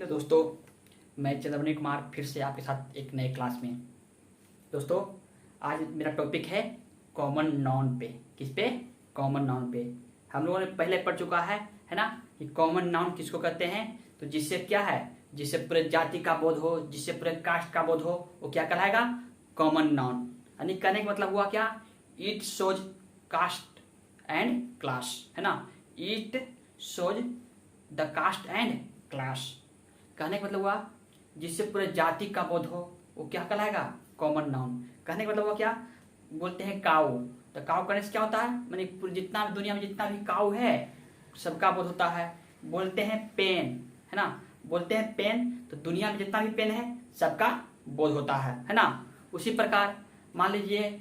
Hello दोस्तों, मैं चंद्रमणि कुमार फिर से आपके साथ एक नए क्लास में। दोस्तों, आज मेरा टॉपिक है कॉमन नाउन पे। किस पे? कॉमन नाउन पे। हम लोगों ने पहले पढ़ चुका है ना, कि कॉमन नाउन किसको कहते हैं। तो जिससे क्या है, जिससे पूरे जाति का बोध हो, जिससे पूरे कास्ट का बोध हो, वो क्या कहलाएगा? Common noun. यानी कहने का मतलब हुआ क्या? It shows caste and class, है ना। It shows the caste and class. कहने का मतलब हुआ जिससे पूरे जाति का बोध हो, वो क्या कहलाएगा? Common noun. कहने का मतलब हुआ क्या? बोलते हैं काऊ, तो काऊ करने से क्या होता है, माने जितना भी दुनिया में जितना भी काऊ है सबका बोध होता है। बोलते हैं पेन, है ना, बोलते हैं पेन, तो दुनिया में जितना भी पेन है सबका बोध होता है ना। उसी प्रकार मान लीजिए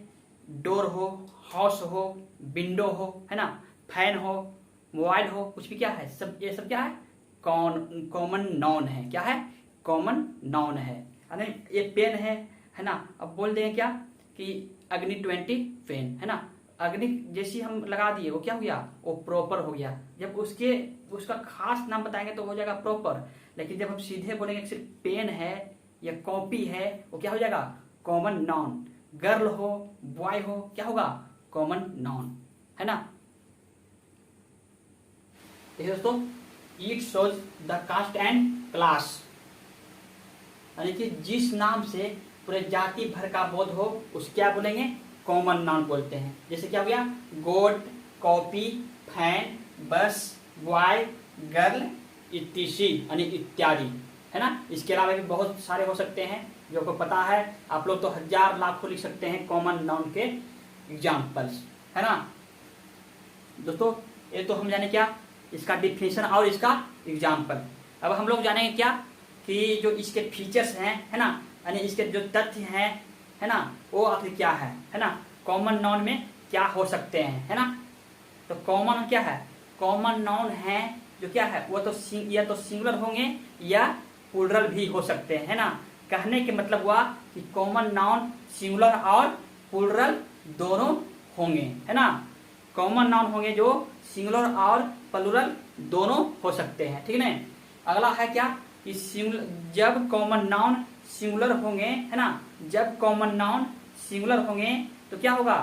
डोर हो, हाउस हो, विंडो हो, है ना, फैन हो, मोबाइल हो, कुछ भी क्या है, सब ये सब क्या है? कॉमन नाउन है। क्या है? कॉमन नाउन है। यानी ये पेन है ना। अब बोल देंगे क्या कि अग्नि 20 पेन, है ना। अग्नि जैसी हम लगा दिए वो क्या हो गया? वो प्रॉपर हो गया। जब उसका खास नाम बताएंगे तो हो जाएगा प्रॉपर। लेकिन जब हम सीधे बोलेंगे सिर्फ पेन है या कॉपी है, वो क्या हो जाएगा? Common noun. गर्ल हो, बॉय हो, क्या होगा? कॉमन नाउन, है ना। देखिए दोस्तों, it shows the caste and class, यानी कि जिस नाम से पूरे जाति भर का बोध हो उस क्या बोलेंगे? कॉमन नाउन बोलते हैं। जैसे क्या हो गया? गोट, कॉपी, फैन, बस, बॉय, गर्ल, इत्यादि, यानी इत्यादि, है ना। इसके अलावा भी बहुत सारे हो सकते हैं जो आपको पता है। आप लोग तो हजार लाखों लिख सकते हैं कॉमन नाउन के एग्जाम्पल्स, है ना। दोस्तों, ये तो हम जाने क्या इसका डिफिनेशन और इसका एग्जाम्पल। अब हम लोग जानेंगे क्या कि जो इसके फीचर्स हैं, है ना, यानी इसके जो तथ्य हैं, है ना, वो आखिर क्या है ना। कॉमन नाउन में क्या हो सकते हैं, है ना। तो कॉमन क्या है? कॉमन नाउन है जो क्या है, वो तो या तो सिंगुलर होंगे या प्लूरल भी हो सकते हैं, है ना। कहने के मतलब हुआ कि कॉमन नाउन सिंगुलर और प्लूरल दोनों होंगे, है ना। कॉमन नाउन होंगे जो सिंगुलर और प्लूरल दोनों हो सकते हैं, ठीक है। अगला है क्या कि जब कॉमन नाउन सिंगुलर होंगे, है ना, जब कॉमन नाउन सिंगुलर होंगे तो क्या होगा?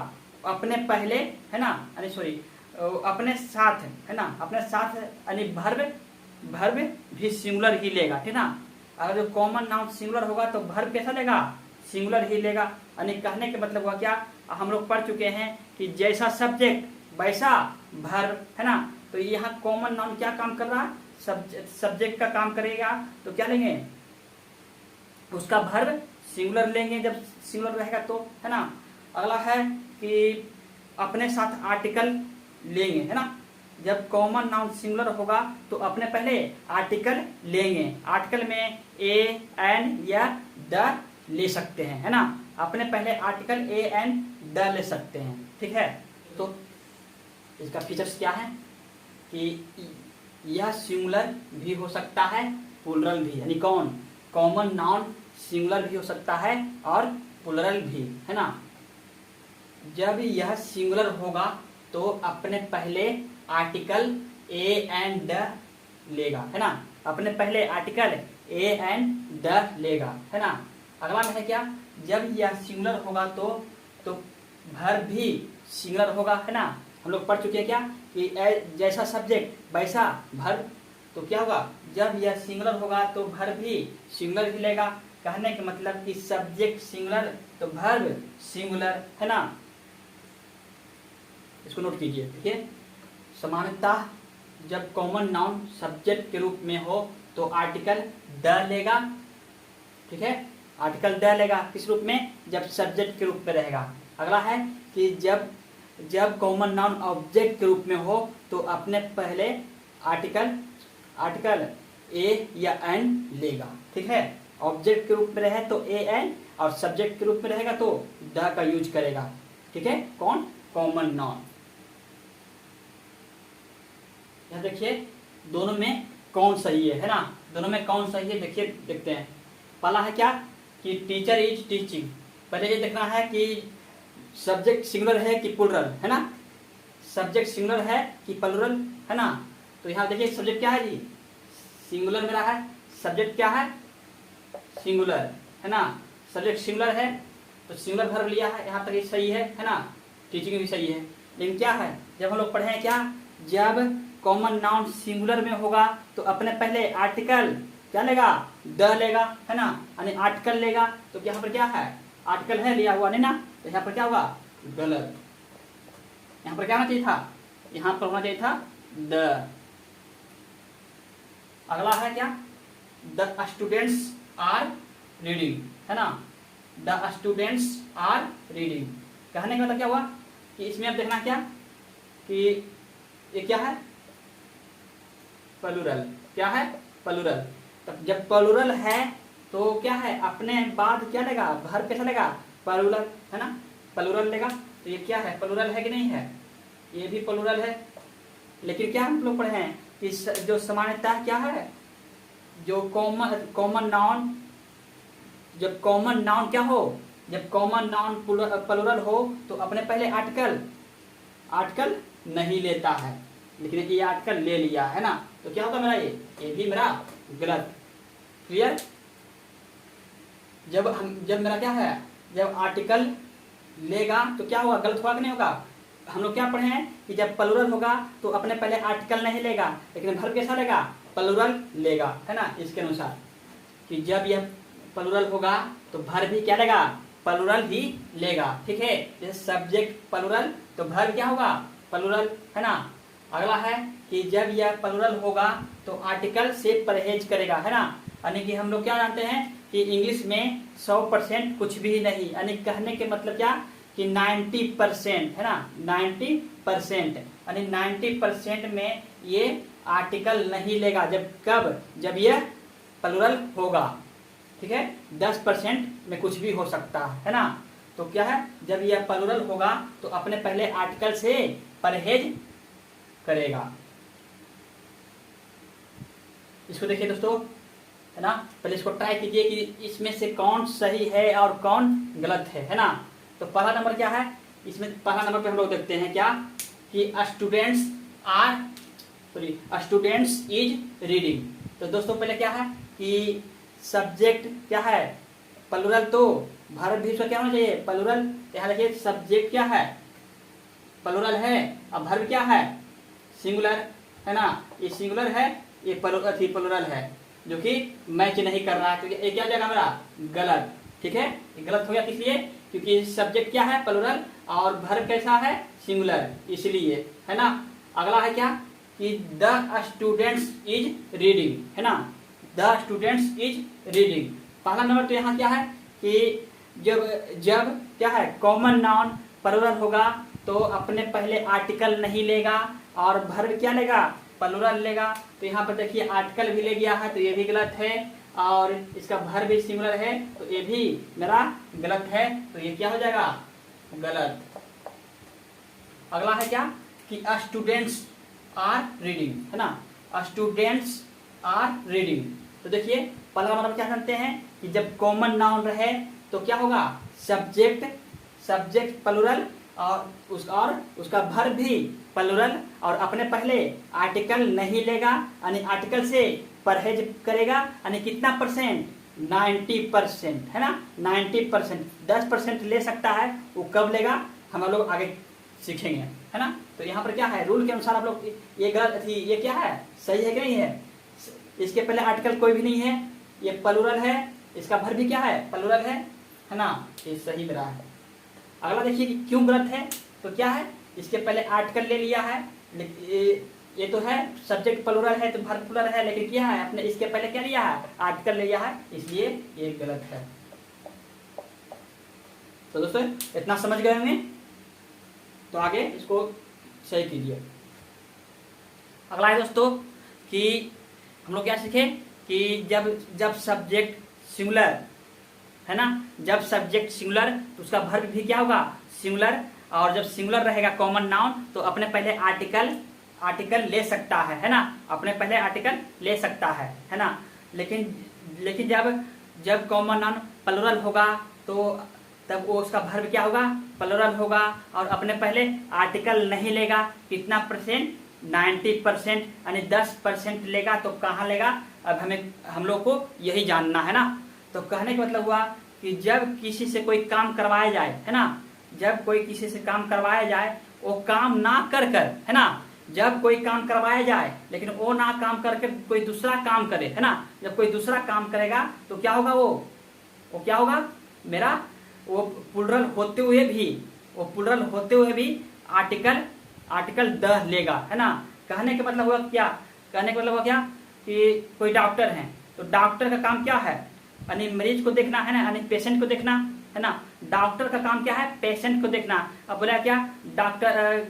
अपने पहले, है ना, यानी सॉरी अपने साथ, है ना, अपने साथ यानी भर्ब भी सिंगुलर ही लेगा, ठीक ना। अगर जो कॉमन नाउन सिंगुलर होगा तो भर्ब कैसा लेगा? सिंगुलर ही लेगा। यानी कहने के मतलब हुआ क्या, हम लोग पढ़ चुके हैं कि जैसा सब्जेक्ट वैसा भर्ब, है ना। तो यहाँ कॉमन नाउन क्या काम कर रहा है? सब्जेक्ट का काम करेगा, तो क्या लेंगे? उसका भर्ब सिंगुलर लेंगे जब सिंगुलर रहेगा तो, है ना। अगला है कि अपने साथ आर्टिकल लेंगे, है ना। जब कॉमन नाउन सिंगुलर होगा तो अपने पहले आर्टिकल लेंगे। आर्टिकल में ए, एन या द ले सकते हैं, है ना। अपने पहले आर्टिकल ए, एन, द ले सकते हैं, ठीक है। तो इसका फीचर्स क्या है कि यह सिंगुलर भी हो सकता है, प्लूरल भी, यानी कॉमन नाउन सिंगुलर भी हो सकता है और प्लूरल भी, है ना। जब यह सिंगुलर होगा तो अपने पहले आर्टिकल ए एंड द लेगा, है ना। अपने पहले आर्टिकल ए एंड द लेगा, है ना। अगला में है क्या? जब यह सिंगुलर होगा तो भर्ब भी सिंगुलर होगा, है ना। हम लोग पढ़ चुके हैं क्या कि जैसा सब्जेक्ट वैसा भर्ब, तो क्या होगा? जब यह सिंगुलर होगा तो भर्ब भी सिंगुलर ही लेगा। कहने का मतलब कि सब्जेक्ट सिंगुलर तो भर्ब सिंगुलर, है ना। इसको नोट कीजिए, ठीक है। सामान्यतः जब कॉमन नाउन सब्जेक्ट के रूप में हो तो आर्टिकल द लेगा, ठीक है। आर्टिकल द लेगा किस रूप में? जब सब्जेक्ट के रूप में रहेगा। अगला है कि जब कॉमन नाउन ऑब्जेक्ट के रूप में हो तो अपने पहले आर्टिकल ए या एन लेगा, ठीक है। ऑब्जेक्ट के रूप में रहे तो ए एन, और सब्जेक्ट के रूप में रहेगा तो द का यूज करेगा, ठीक है। कौन? Common noun. यहां देखिए दोनों में कौन सही है ना। दोनों में कौन सही है देखिए, देखते हैं। पहला है क्या कि टीचर इज टीचिंग। पहले ये देखना है कि सब्जेक्ट सिंगुलर है कि प्लूरल, है ना। सब्जेक्ट सिंगुलर है कि प्लूरल, है ना। तो यहाँ देखिए सब्जेक्ट क्या है जी? सिंगुलर मेरा है, सब्जेक्ट क्या है, सिंगुलर, है ना, सब्जेक्ट सिंगुलर है तो सिंगुलर वर्ब लिया है, यहाँ तक ये सही है ना, टीचिंग भी सही है। लेकिन क्या है, जब हम लोग पढ़े हैं क्या, जब कॉमन नाउन सिंगुलर में होगा तो अपने पहले आर्टिकल क्या लेगा, द लेगा, है ना, यानी आर्टिकल लेगा। तो यहाँ पर क्या है, आर्टिकल है लिया हुआ नहीं ना, तो यहाँ पर क्या होगा, गलत। यहाँ पर क्या होना चाहिए था, यहाँ पर होना चाहिए था द। अगला है क्या, द स्टूडेंट्स आर रीडिंग, है ना, द स्टूडेंट्स आर रीडिंग। कहने का मतलब क्या हुआ कि इसमें अब देखना क्या कि ये क्या है, प्लूरल, क्या है, प्लूरल। तब जब प्लूरल है तो क्या है, अपने बाद क्या लेगा, वर्ब कैसा लेगा, प्लूरल, है ना, प्लूरल लेगा। तो ये क्या है, प्लूरल है कि नहीं है, ये भी प्लूरल है। लेकिन क्या हम लोग पढ़े हैं कि जो सामान्यतः क्या है, जो कॉमन नाउन, जब कॉमन नाउन क्या हो, जब कॉमन नाउन प्लूरल हो तो अपने पहले आर्टिकल नहीं लेता है, लेकिन ये आर्टिकल ले लिया, है ना, तो क्या होगा मेरा, ये भी मेरा गलत। क्लियर। जब मेरा क्या है, जब आर्टिकल लेगा तो क्या होगा, गलत होगा कि नहीं होगा। हम लोग क्या पढ़े हैं कि जब प्लूरल होगा तो अपने पहले आर्टिकल नहीं लेगा, लेकिन वर्ब कैसा लेगा, प्लूरल लेगा, है ना। इसके अनुसार कि जब यह प्लूरल होगा तो वर्ब भी क्या लेगा, प्लूरल ही लेगा, ठीक है। जैसे सब्जेक्ट प्लूरल तो वर्ब क्या होगा, प्लूरल, है ना। अगला है कि जब यह प्लूरल होगा तो आर्टिकल से परहेज करेगा, है ना। यानी कि हम लोग क्या जानते हैं कि इंग्लिश में 100% कुछ भी नहीं, यानी कहने के मतलब क्या कि 90%, है ना, 90%, यानी 90% में ये आर्टिकल नहीं लेगा। जब यह प्लूरल होगा, ठीक है। 10% में कुछ भी हो सकता है ना। तो क्या है, जब यह प्लूरल होगा तो अपने पहले आर्टिकल से परहेज करेगा। इसको देखिए दोस्तों, है ना, पहले इसको ट्राई कीजिए कि इसमें से कौन सही है और कौन गलत है ना। तो पहला नंबर क्या है, इसमें पहला नंबर पे हम लोग देखते हैं क्या कि स्टूडेंट्स इज रीडिंग। तो दोस्तों पहले क्या है कि सब्जेक्ट क्या है, प्लूरल, तो वर्ब भी उसका क्या होना चाहिए, प्लूरल। यहाँ देखिए सब्जेक्ट क्या है, प्लूरल है, अब वर्ब क्या है, सिंगुलर, है ना। ये सिंगुलर है, ये प्लूरल है, जो कि मैच नहीं कर रहा है, तो ये क्या जाएगा मेरा, गलत, ठीक है। ये गलत हो गया, इसलिए क्योंकि सब्जेक्ट क्या है, प्लूरल, और वर्ब कैसा है, सिंगुलर, इसलिए, है ना। अगला है क्या कि द स्टूडेंट्स इज रीडिंग, है ना, द स्टूडेंट्स इज रीडिंग। पहला नंबर तो यहाँ क्या है कि जब क्या है, कॉमन नाउन प्लूरल होगा तो अपने पहले आर्टिकल नहीं लेगा और वर्ब क्या लेगा, प्लूरल लेगा। तो यहाँ पर देखिए आर्टिकल भी ले गया है, तो ये भी गलत है, और इसका वर्ब भी सिंगुलर है, तो ये भी मेरा गलत है, तो ये क्या हो जाएगा, गलत। अगला है क्या कि स्टूडेंट्स आर रीडिंग, है ना, स्टूडेंट्स आर रीडिंग। तो देखिए पहला मतलब क्या जानते हैं कि जब कॉमन नाउन रहे तो क्या होगा, सब्जेक्ट प्लूरल और उसका वर्ब भी प्लूरल, और अपने पहले आर्टिकल नहीं लेगा, यानी आर्टिकल से परहेज करेगा, यानी कितना परसेंट, 90%, है ना, 90%। 10% ले सकता है, वो कब लेगा हम लोग आगे सीखेंगे, है ना। तो यहाँ पर क्या है, रूल के अनुसार आप लोग ये गलत थी, ये क्या है, सही है कि नहीं है। इसके पहले आर्टिकल कोई भी नहीं है, ये प्लूरल है, इसका वर्ब भी क्या है, प्लूरल है ना, ये सही मेरा है। अगला देखिए कि क्यों गलत है, तो क्या है, इसके पहले आर्टिकल ले लिया है, ये तो है सब्जेक्ट प्लूरल है तो वर्ब प्लूरल है, लेकिन क्या है, अपने इसके पहले क्या लिया है, आर्टिकल ले लिया है, इसलिए ये गलत है। तो दोस्तों इतना समझ गए होंगे, तो आगे इसको सही कीजिए। अगला है दोस्तों कि हम लोग क्या सीखे कि जब सब्जेक्ट सिंगुलर, है ना, जब सब्जेक्ट सिंगुलर तो उसका वर्ब भी क्या होगा, सिंगुलर, और जब सिंगुलर रहेगा कॉमन नाउन तो अपने पहले आर्टिकल ले सकता है ना, अपने पहले आर्टिकल ले सकता है ना। लेकिन जब कॉमन नाउन प्लूरल होगा तो तब वो उसका वर्ब क्या होगा, प्लूरल होगा, और अपने पहले आर्टिकल नहीं लेगा, कितना परसेंट, 90% यानी 10% लेगा तो कहाँ लेगा, अब हम लोग को यही जानना है ना। तो कहने का मतलब हुआ कि जब किसी से कोई काम करवाया जाए, है ना, जब कोई किसी से काम करवाया जाए, वो काम ना कर है ना, जब कोई काम करवाया जाए लेकिन वो ना काम करके कोई दूसरा काम करे, है ना, जब कोई दूसरा काम करेगा तो क्या होगा, वो क्या होगा मेरा, वो प्लुरल होते हुए भी, वो प्लुरल होते हुए भी आर्टिकल द लेगा, है ना। कहने का मतलब हुआ क्या, कहने का मतलब हुआ क्या कि कोई डॉक्टर है तो डॉक्टर का काम क्या है, यानी मरीज को देखना, है ना, यानी पेशेंट को देखना, है ना। डॉक्टर का काम क्या है, पेशेंट को देखना। अब बोला क्या, डॉक्टर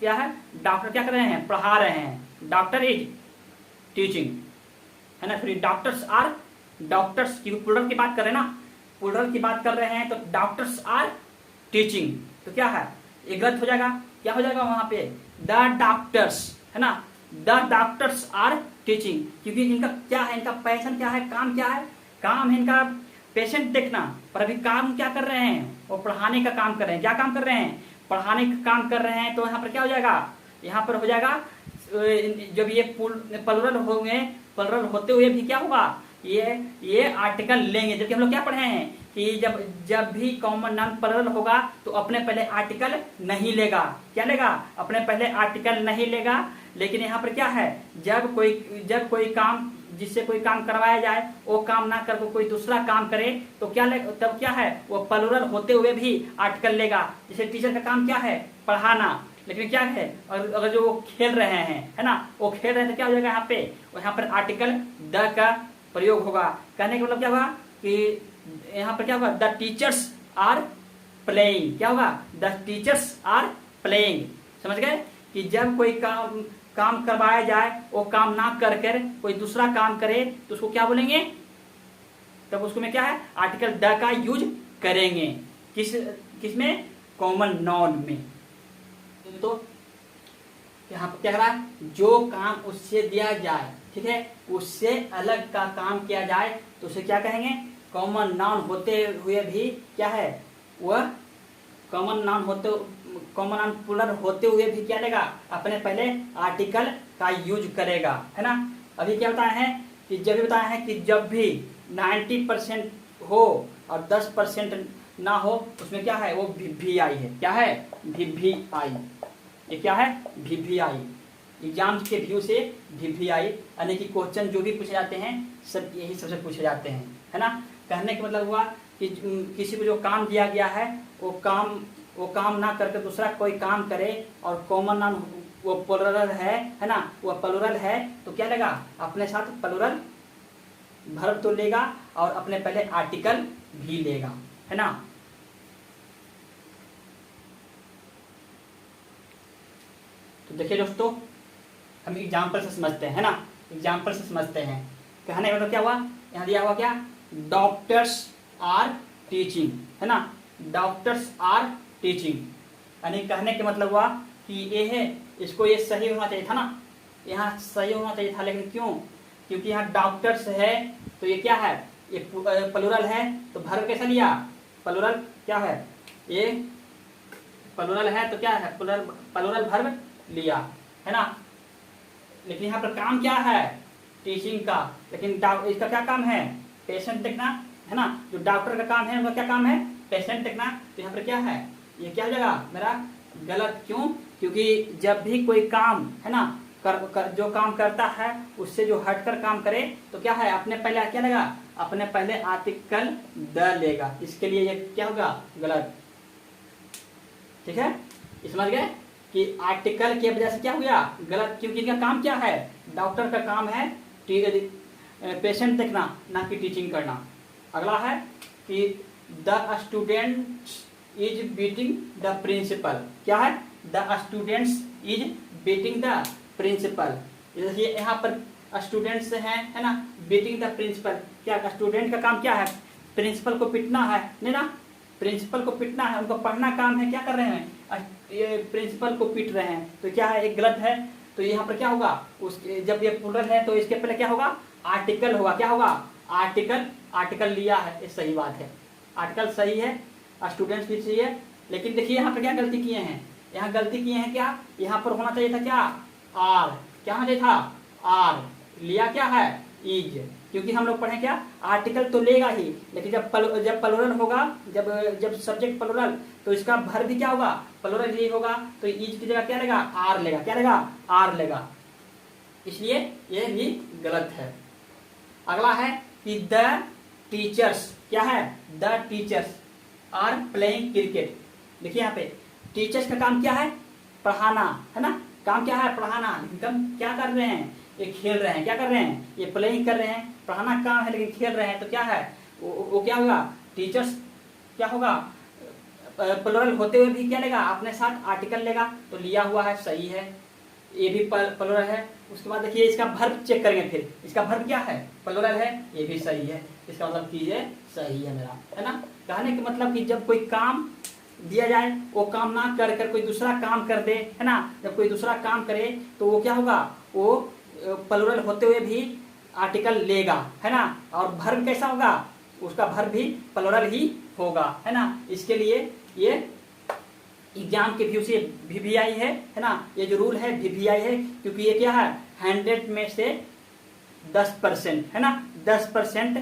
क्या है, डॉक्टर क्या कर रहे हैं, पढ़ा रहे हैं, डॉक्टर इज टीचिंग, है ना। फिर डॉक्टर्स की प्लुरल की बात कर रहे हैं ना, प्लुरल की बात कर रहे हैं तो डॉक्टर्स आर टीचिंग, तो क्या है, ये गलत हो जाएगा, क्या हो जाएगा वहां पे, द डॉक्टर्स, है ना, द डॉक्टर्स आर टीचिंग, क्योंकि इनका क्या है, इनका पैशन क्या है, काम क्या है, काम है इनका पेशेंट देखना, पर अभी काम क्या कर रहे हैं, वो पढ़ाने का काम कर रहे हैं। क्या काम कर रहे हैं, पढ़ाने का काम कर रहे हैं। तो यहाँ पर क्या हो जाएगा, यहाँ पर हो जाएगा जब ये प्लुरल होंगे, प्लुरल होते हुए भी क्या होगा, ये आर्टिकल लेंगे। जबकि हम लोग क्या पढ़े हैं कि जब भी कॉमन नाउन प्लुरल होगा तो अपने पहले आर्टिकल नहीं लेगा। क्या लेगा, अपने पहले आर्टिकल नहीं लेगा। लेकिन यहाँ पर क्या है, जब कोई काम, जिससे कोई काम करवाया जाए, वो काम ना करके कोई दूसरा काम करे तो क्या तब क्या है, वो प्लुरल होते हुए भी आर्टिकल लेगा। जैसे टीचर का काम क्या है, पढ़ाना, लेकिन क्या है, और अगर जो वो खेल रहे हैं, है ना, वो खेल रहे हैं तो क्या हो जाएगा, यहाँ पे यहाँ पर आर्टिकल द का प्रयोग होगा। कहने का मतलब क्या होगा कि यहाँ पर क्या होगा, द टीचर्स आर प्लेइंग, क्या होगा, द टीचर्स आर प्लेइंग। समझ गए कि जब कोई काम करवाया जाए, वो काम ना कर कोई दूसरा काम करे तो उसको क्या बोलेंगे, तब उसको में क्या है, आर्टिकल द का यूज करेंगे। किस में, कॉमन नाउन में। तो यहाँ पर क्या करा, जो काम उससे दिया जाए, ठीक है, उससे अलग का काम किया जाए तो उसे क्या कहेंगे, कॉमन नाउन होते हुए भी क्या है, वह कॉमन नाउन प्लुरल होते हुए भी क्या लेगा, अपने पहले आर्टिकल का यूज करेगा, है ना। अभी क्या बताया है कि जब भी 90% हो और 10% ना हो, उसमें क्या है, वो VVI है। क्या है, VVI, ये क्या है, VVI। एग्जाम के व्यू से VVI यानी कि क्वेश्चन जो भी पूछे जाते हैं सब यही सबसे पूछे जाते हैं, है ना। कहने का मतलब हुआ कि किसी को जो काम दिया गया है वो काम ना करके दूसरा कोई काम करे और कॉमन नाउन वो प्लुरल है ना, वो प्लुरल है तो क्या लेगा, अपने साथ प्लुरल वर्ब तो लेगा और अपने पहले आर्टिकल भी लेगा, है ना। तो देखिए दोस्तों, हम एग्जाम्पल से समझते हैं, है ना, एग्जाम्पल से समझते हैं। कहने का मतलब क्या हुआ, यहाँ दिया हुआ क्या, डॉक्टर्स आर टीचिंग, है ना, डॉक्टर्स आर टीचिंग। यानी कहने का मतलब हुआ कि ये है, इसको ये सही होना चाहिए था ना, यहाँ सही होना चाहिए था, लेकिन क्यों, क्योंकि यहाँ डॉक्टर्स है तो ये क्या है, ये प्लुरल है तो वर्ब कैसा लिया, प्लुरल क्या है, ये प्लुरल है तो क्या है, प्लुरल वर्ब लिया, है ना। लेकिन यहाँ पर काम क्या है, टीचिंग का, लेकिन इसका क्या काम है, पेशेंट देखना, है ना। जो डॉक्टर का काम है उनका क्या काम है, पेशेंट देखना। तो यहाँ पर क्या है, ये क्या हो जाएगा मेरा गलत, क्यों, क्योंकि जब भी कोई काम, है ना, जो काम करता है उससे जो हटकर काम करे तो क्या है, अपने पहले क्या लेगा, अपने पहले आर्टिकल द लेगा। इसके लिए ये क्या होगा, गलत। ठीक है, समझ गए कि आर्टिकल की वजह से क्या हो गया, गलत, क्योंकि इनका काम क्या है, डॉक्टर का काम है पेशेंट देखना, ना कि टीचिंग करना। अगला है कि the students is beating the principal. क्या है, the students is beating the principal. जैसे यहाँ पर स्टूडेंट्स हैं, है ना, बीटिंग द प्रिंसिपल। क्या स्टूडेंट का काम क्या है, प्रिंसिपल को पिटना है, नहीं ना, प्रिंसिपल को पिटना है, उनको पढ़ना काम है, क्या कर रहे हैं, ये प्रिंसिपल को पीट रहे हैं, तो क्या है, एक गलत है। तो यहाँ पर क्या होगा, जब ये प्लुरल है तो इसके पहले क्या होगा, आर्टिकल होगा। क्या होगा, आर्टिकल लिया है, ये सही बात है, आर्टिकल सही है, स्टूडेंट्स भी सही है। लेकिन देखिए यहाँ पर क्या गलती किए हैं, यहाँ गलती किए हैं क्या, यहाँ पर होना चाहिए था क्या, आर, क्या होना चाहिए था, आर, लिया क्या है, इज, क्योंकि हम लोग पढ़े क्या, आर्टिकल तो लेगा ही, लेकिन जब प्लुरल होगा, जब सब्जेक्ट प्लुरल, तो इसका भर भी क्या होगा, प्लुरल ही होगा, तो इज की जगह क्या लेगा, आर लेगा, क्या लेगा, आर लेगा, इसलिए ये भी गलत है। अगला है कि द टीचर्स, क्या है, the teachers are playing cricket. देखिए यहाँ पे टीचर्स का काम क्या है, पढ़ाना, है ना, काम क्या है, पढ़ाना, लेकिन क्या कर रहे हैं, ये खेल रहे हैं, क्या कर रहे हैं, ये प्लेइंग कर रहे हैं, पढ़ाना काम है लेकिन खेल रहे हैं, तो क्या है, वो क्या होगा, टीचर्स क्या होगा, प्लुरल होते हुए भी क्या लेगा, अपने साथ आर्टिकल लेगा, तो लिया हुआ है, सही है, ये भी प्लुरल है। उसके बाद देखिए इसका वर्ब चेक करेंगे, फिर इसका वर्ब क्या है, प्लुरल है, ये भी सही है, इसका मतलब कि ये सही है मेरा, है ना। कहने का मतलब कि जब कोई काम दिया जाए वो काम ना कर कर कोई दूसरा काम कर दे, है ना, जब कोई दूसरा काम करे तो वो क्या होगा, वो प्लुरल होते हुए भी आर्टिकल लेगा, है ना, और वर्ब कैसा होगा, उसका वर्ब भी प्लुरल ही होगा, है ना। इसके लिए ये एग्जाम के व्यू से VVI है ना, ये जो रूल है VVI है, क्योंकि ये क्या है, 100 में से 10%, है ना, 10%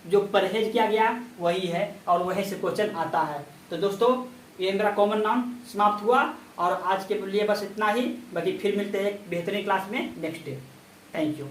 जो परहेज किया गया वही है, और वही से क्वेश्चन आता है। तो दोस्तों ये मेरा कॉमन नाउन समाप्त हुआ, और आज के लिए बस इतना ही, बाकी फिर मिलते हैं एक बेहतरीन क्लास में नेक्स्ट डे। Thank you.